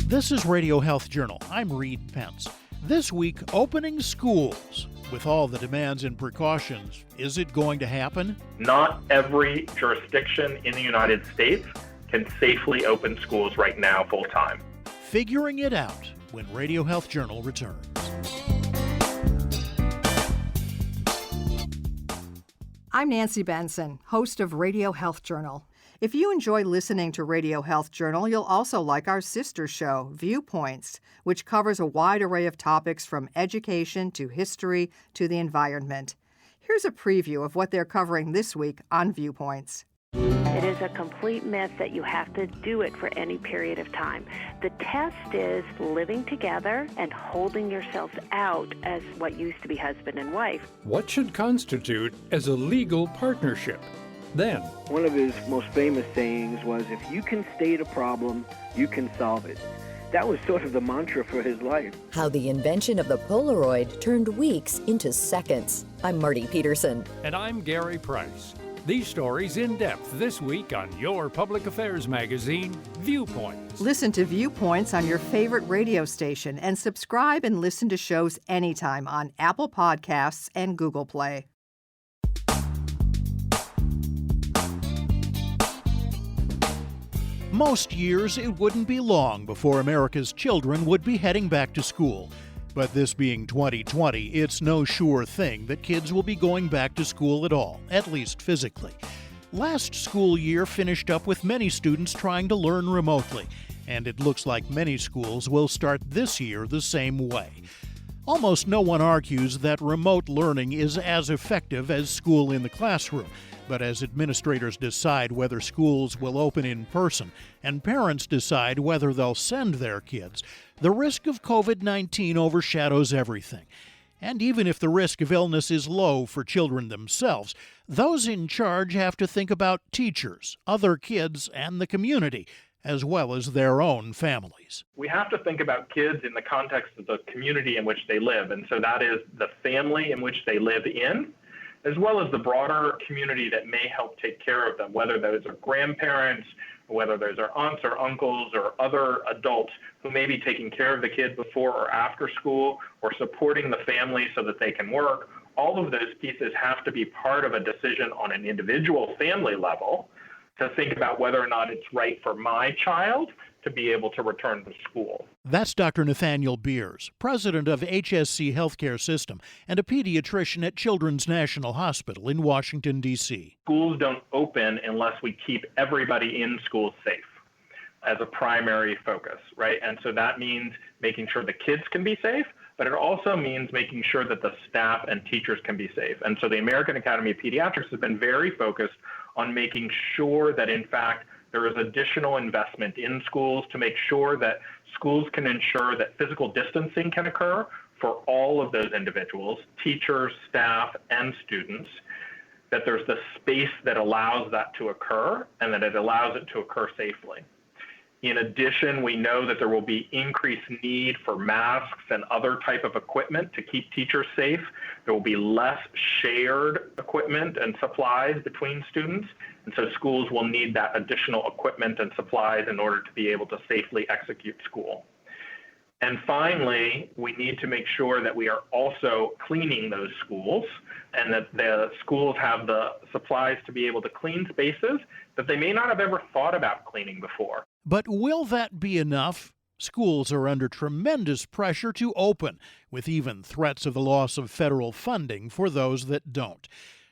This is Radio Health Journal. I'm Reed Pence. This week, opening schools. With all the demands and precautions, is it going to happen? Not every jurisdiction in the United States can safely open schools right now full time. Figuring it out when Radio Health Journal returns. I'm Nancy Benson, host of Radio Health Journal. If you enjoy listening to Radio Health Journal, you'll also like our sister show, Viewpoints, which covers a wide array of topics from education to history to the environment. Here's a preview of what they're covering this week on Viewpoints. It is a complete myth that you have to do it for any period of time. The test is living together and holding yourselves out as what used to be husband and wife. What should constitute as a legal partnership? Then, one of his most famous sayings was, if you can state a problem, you can solve it. That was sort of the mantra for his life. How the invention of the Polaroid turned weeks into seconds. I'm Marty Peterson. And I'm Gary Price. These stories in depth this week on your public affairs magazine, Viewpoints. Listen to Viewpoints on your favorite radio station and subscribe and listen to shows anytime on Apple Podcasts and Google Play. Most years, it wouldn't be long before America's children would be heading back to school. But this being 2020, it's no sure thing that kids will be going back to school at all, at least physically. Last school year finished up with many students trying to learn remotely, and it looks like many schools will start this year the same way. Almost no one argues that remote learning is as effective as school in the classroom. But as administrators decide whether schools will open in person and parents decide whether they'll send their kids, the risk of COVID-19 overshadows everything. And even if the risk of illness is low for children themselves, those in charge have to think about teachers, other kids, and the community, as well as their own families. We have to think about kids in the context of the community in which they live, and so that is the family in which they live in, as well as the broader community that may help take care of them, whether those are grandparents, whether those are aunts or uncles or other adults who may be taking care of the kid before or after school or supporting the family so that they can work. All of those pieces have to be part of a decision on an individual family level to think about whether or not it's right for my child to be able to return to school. That's Dr. Nathaniel Beers, president of HSC Healthcare System and a pediatrician at Children's National Hospital in Washington, D.C. Schools don't open unless we keep everybody in school safe as a primary focus, right? And so that means making sure the kids can be safe, but it also means making sure that the staff and teachers can be safe. And so the American Academy of Pediatrics has been very focused on making sure that, in fact, there is additional investment in schools to make sure that schools can ensure that physical distancing can occur for all of those individuals, teachers, staff, and students, that there's the space that allows that to occur and that it allows it to occur safely. In addition, we know that there will be increased need for masks and other type of equipment to keep teachers safe. There will be less shared equipment and supplies between students, and so schools will need that additional equipment and supplies in order to be able to safely execute school. And finally, we need to make sure that we are also cleaning those schools and that the schools have the supplies to be able to clean spaces that they may not have ever thought about cleaning before. But will that be enough? Schools are under tremendous pressure to open, with even threats of the loss of federal funding for those that don't.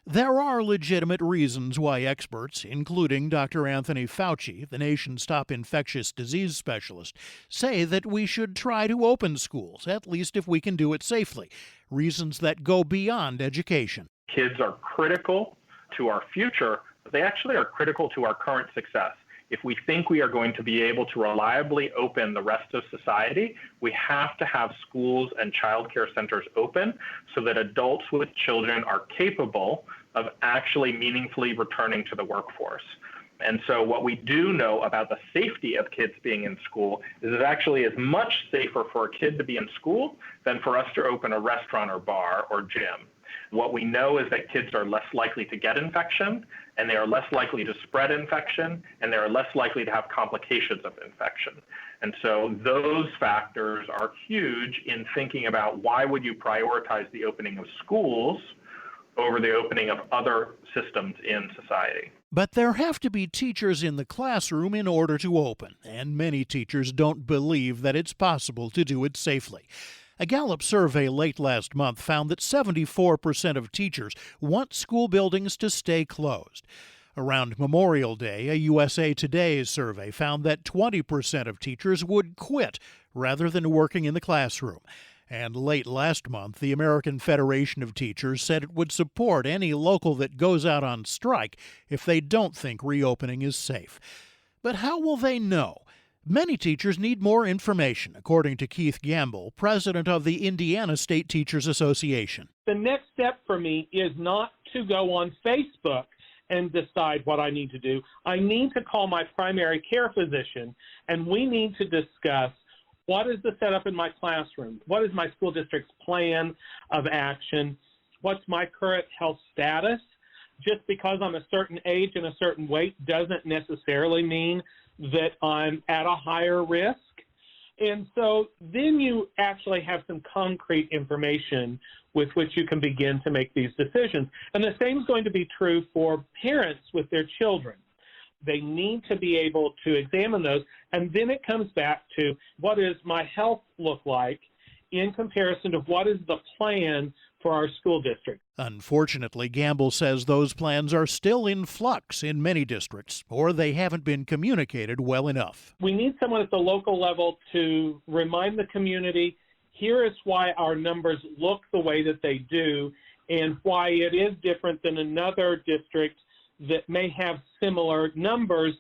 There are legitimate reasons why experts, including Dr. Anthony Fauci, the nation's top infectious disease specialist, say that we should try to open schools, at least if we can do it safely. Reasons that go beyond education. Kids are critical to our future, but they actually are critical to our current success. If we think we are going to be able to reliably open the rest of society, we have to have schools and child care centers open so that adults with children are capable of actually meaningfully returning to the workforce. And so what we do know about the safety of kids being in school is it actually is much safer for a kid to be in school than for us to open a restaurant or bar or gym. What we know is that kids are less likely to get infection, and they are less likely to spread infection, and they are less likely to have complications of infection. And so those factors are huge in thinking about why would you prioritize the opening of schools over the opening of other systems in society. But there have to be teachers in the classroom in order to open, and many teachers don't believe that it's possible to do it safely. A Gallup survey late last month found that 74% of teachers want school buildings to stay closed. Around Memorial Day, a USA Today survey found that 20% of teachers would quit rather than working in the classroom. And late last month, the American Federation of Teachers said it would support any local that goes out on strike if they don't think reopening is safe. But how will they know? Many teachers need more information, according to Keith Gamble, president of the Indiana State Teachers Association. The next step for me is not to go on Facebook and decide what I need to do. I need to call my primary care physician, and we need to discuss what is the setup in my classroom? What is my school district's plan of action? What's my current health status? Just because I'm a certain age and a certain weight doesn't necessarily mean that I'm at a higher risk. And so then you actually have some concrete information with which you can begin to make these decisions. And the same is going to be true for parents with their children. They need to be able to examine those. And then it comes back to what does my health look like in comparison to what is the plan for our school district. Unfortunately, Gamble says those plans are still in flux in many districts, or they haven't been communicated well enough. We need someone at the local level to remind the community, here is why our numbers look the way that they do, and why it is different than another district that may have similar numbers,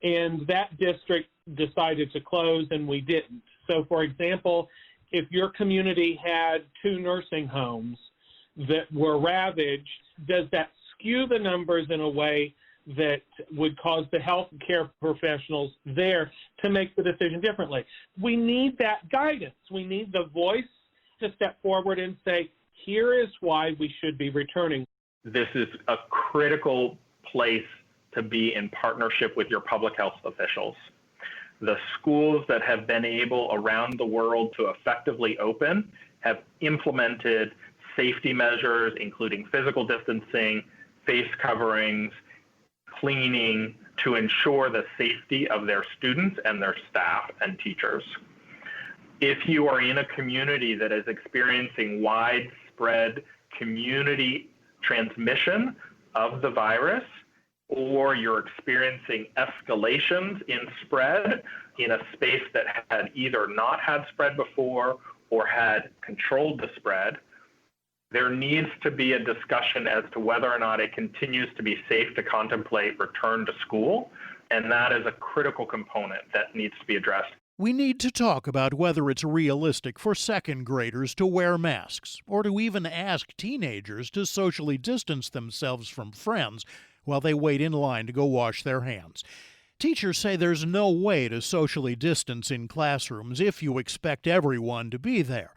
and that district decided to close and we didn't. So, for example, if your community had 2 nursing homes that were ravaged, does that skew the numbers in a way that would cause the health care professionals there to make the decision differently? We need that guidance. We need the voice to step forward and say, here is why we should be returning. This is a critical place to be in partnership with your public health officials. The schools that have been able around the world to effectively open have implemented safety measures, including physical distancing, face coverings, cleaning, to ensure the safety of their students and their staff and teachers. If you are in a community that is experiencing widespread community transmission of the virus, or you're experiencing escalations in spread in a space that had either not had spread before or had controlled the spread, there needs to be a discussion as to whether or not it continues to be safe to contemplate return to school, and that is a critical component that needs to be addressed. We need to talk about whether it's realistic for second graders to wear masks, or to even ask teenagers to socially distance themselves from friends while they wait in line to go wash their hands. Teachers say there's no way to socially distance in classrooms if you expect everyone to be there.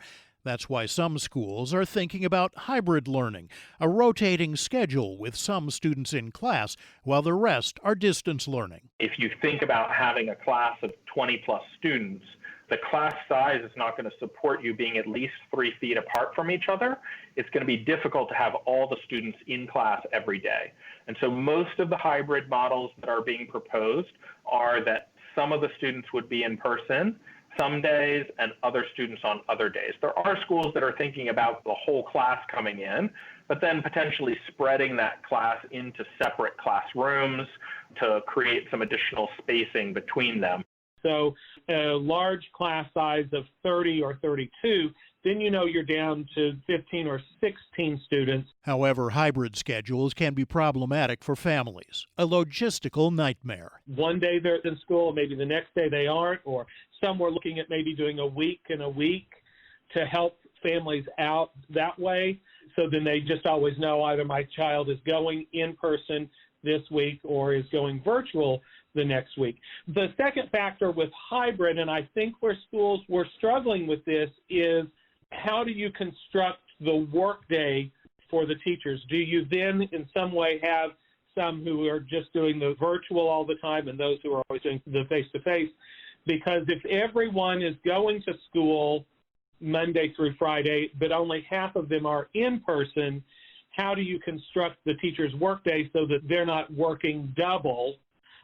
That's why some schools are thinking about hybrid learning, a rotating schedule with some students in class while the rest are distance learning. If you think about having a class of 20 plus students, the class size is not going to support you being at least 3 feet apart from each other. It's going to be difficult to have all the students in class every day. And so most of the hybrid models that are being proposed are that some of the students would be in person some days and other students on other days. There are schools that are thinking about the whole class coming in, but then potentially spreading that class into separate classrooms to create some additional spacing between them. So a large class size of 30 or 32, then you know you're down to 15 or 16 students. However, hybrid schedules can be problematic for families, a logistical nightmare. One day they're in school, maybe the next day they aren't, or some were looking at maybe doing a week and a week to help families out that way. So then they just always know either my child is going in person this week or is going virtual the next week. The second factor with hybrid, and I think where schools were struggling with this, is how do you construct the workday for the teachers? Do you then in some way have some who are just doing the virtual all the time and those who are always doing the face-to-face? Because if everyone is going to school Monday through Friday, but only half of them are in person, how do you construct the teacher's workday so that they're not working double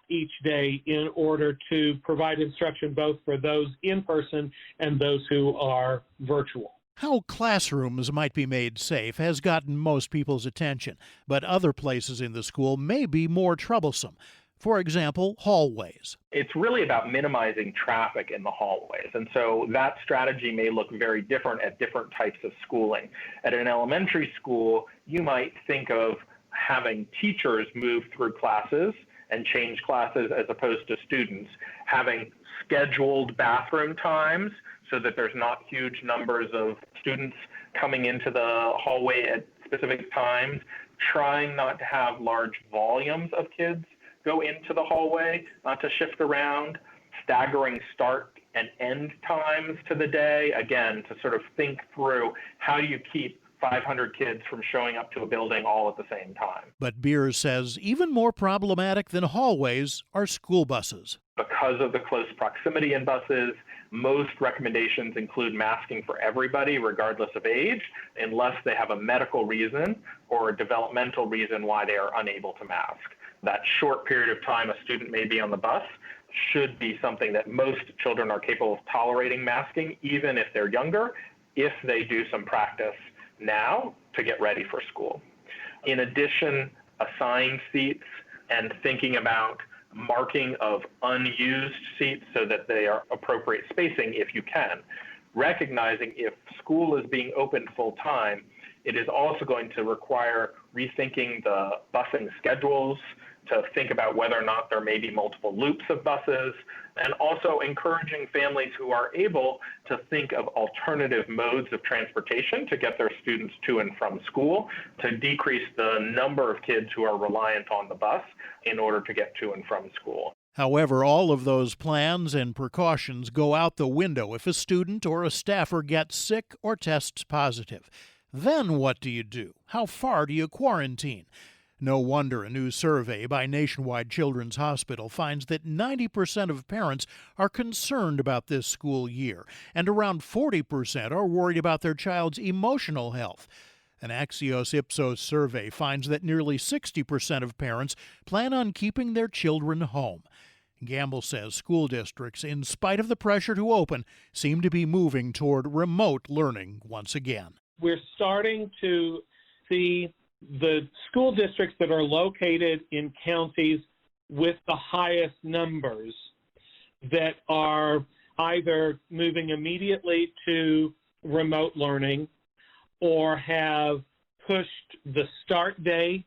each day in order to provide instruction both for those in person and those who are virtual? How classrooms might be made safe has gotten most people's attention, but other places in the school may be more troublesome. For example, hallways. It's really about minimizing traffic in the hallways. And so that strategy may look very different at different types of schooling. At an elementary school, you might think of having teachers move through classes and change classes as opposed to students, having scheduled bathroom times so that there's not huge numbers of students coming into the hallway at specific times, trying not to have large volumes of kids go into the hallway, not to shift around, staggering start and end times to the day, again, to sort of think through how do you keep 500 kids from showing up to a building all at the same time. But Beers says even more problematic than hallways are school buses. Because of the close proximity in buses, most recommendations include masking for everybody, regardless of age, unless they have a medical reason or a developmental reason why they are unable to mask. That short period of time a student may be on the bus should be something that most children are capable of tolerating masking, even if they're younger, if they do some practice now to get ready for school. In addition, assigned seats and thinking about marking of unused seats so that they are appropriate spacing if you can. Recognizing if school is being open full time, it is also going to require rethinking the busing schedules, to think about whether or not there may be multiple loops of buses, and also encouraging families who are able to think of alternative modes of transportation to get their students to and from school, to decrease the number of kids who are reliant on the bus in order to get to and from school. However, all of those plans and precautions go out the window if a student or a staffer gets sick or tests positive. Then what do you do? How far do you quarantine? No wonder a new survey by Nationwide Children's Hospital finds that 90% of parents are concerned about this school year, and around 40% are worried about their child's emotional health. An Axios Ipsos survey finds that nearly 60% of parents plan on keeping their children home. Gamble says school districts, in spite of the pressure to open, seem to be moving toward remote learning once again. We're starting to see the school districts that are located in counties with the highest numbers that are either moving immediately to remote learning or have pushed the start day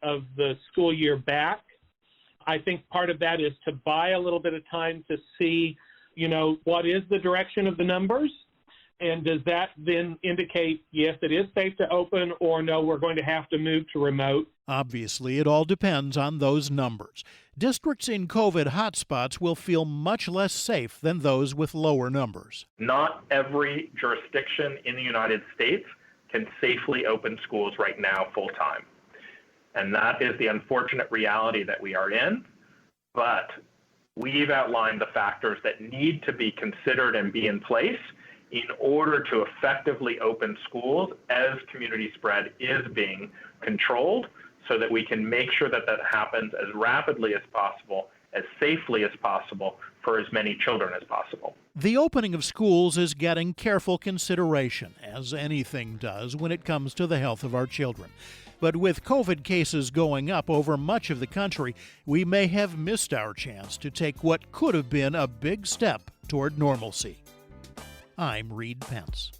of the school year back. I think part of that is to buy a little bit of time to see, what is the direction of the numbers? And does that then indicate, yes, it is safe to open, or no, we're going to have to move to remote? Obviously, it all depends on those numbers. Districts in COVID hotspots will feel much less safe than those with lower numbers. Not every jurisdiction in the United States can safely open schools right now full time. And that is the unfortunate reality that we are in. But we've outlined the factors that need to be considered and be in place in order to effectively open schools as community spread is being controlled, so that we can make sure that that happens as rapidly as possible, as safely as possible, for as many children as possible. The opening of schools is getting careful consideration, as anything does when it comes to the health of our children. But with COVID cases going up over much of the country, we may have missed our chance to take what could have been a big step toward normalcy. I'm Reed Pence.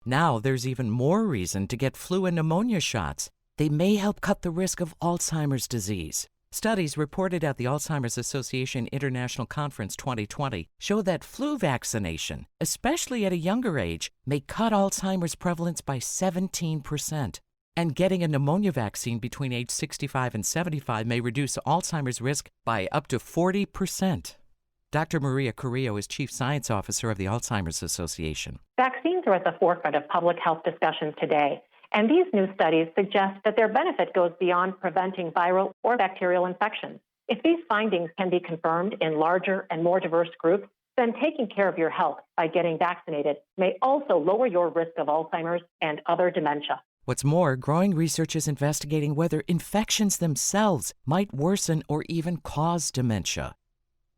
Now there's even more reason to get flu and pneumonia shots. They may help cut the risk of Alzheimer's disease. Studies reported at the Alzheimer's Association International Conference 2020 show that flu vaccination, especially at a younger age, may cut Alzheimer's prevalence by 17%. And getting a pneumonia vaccine between age 65 and 75 may reduce Alzheimer's risk by up to 40%. Dr. Maria Carrillo is Chief Science Officer of the Alzheimer's Association. Vaccines are at the forefront of public health discussions today, and these new studies suggest that their benefit goes beyond preventing viral or bacterial infections. If these findings can be confirmed in larger and more diverse groups, then taking care of your health by getting vaccinated may also lower your risk of Alzheimer's and other dementia. What's more, growing research is investigating whether infections themselves might worsen or even cause dementia.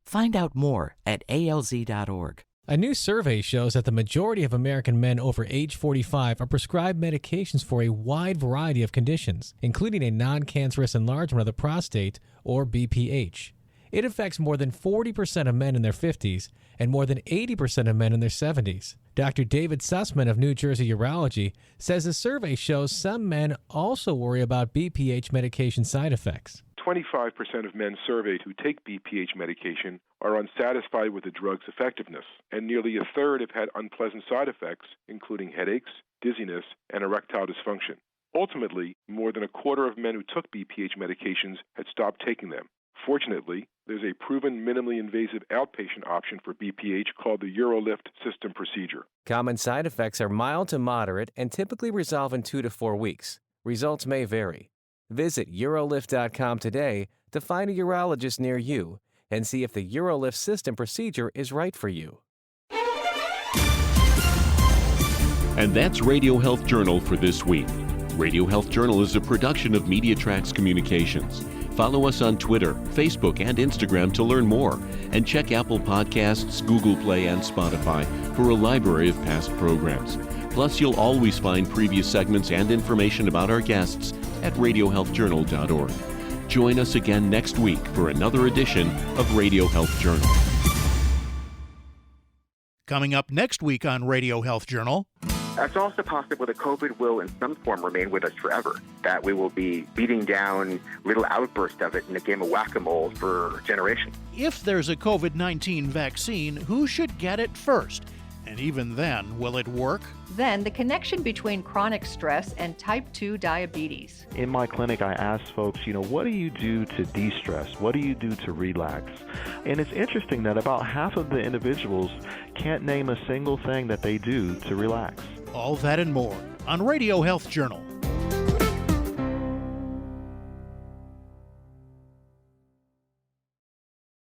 Find out more at alz.org. A new survey shows that the majority of American men over age 45 are prescribed medications for a wide variety of conditions, including a non-cancerous enlargement of the prostate, or BPH. It affects more than 40% of men in their 50s and more than 80% of men in their 70s. Dr. David Sussman of New Jersey Urology says the survey shows some men also worry about BPH medication side effects. 25% of men surveyed who take BPH medication are unsatisfied with the drug's effectiveness, and nearly a third have had unpleasant side effects, including headaches, dizziness, and erectile dysfunction. Ultimately, more than a quarter of men who took BPH medications had stopped taking them. Fortunately, there's a proven minimally invasive outpatient option for BPH called the UroLift system procedure. Common side effects are mild to moderate and typically resolve in 2 to 4 weeks. Results may vary. Visit urolift.com today to find a urologist near you and see if the UroLift system procedure is right for you. And that's Radio Health Journal for this week. Radio Health Journal is a production of MediaTrax Communications. Follow us on Twitter, Facebook, and Instagram to learn more, and check Apple Podcasts, Google Play, and Spotify for a library of past programs. Plus, you'll always find previous segments and information about our guests at radiohealthjournal.org. Join us again next week for another edition of Radio Health Journal. Coming up next week on Radio Health Journal. It's also possible that COVID will in some form remain with us forever, that we will be beating down little outbursts of it in a game of whack-a-mole for generations. If there's a COVID-19 vaccine, who should get it first? And even then, will it work? Then the connection between chronic stress and type 2 diabetes. In my clinic, I ask folks, what do you do to de-stress? What do you do to relax? And it's interesting that about half of the individuals can't name a single thing that they do to relax. All that and more on Radio Health Journal.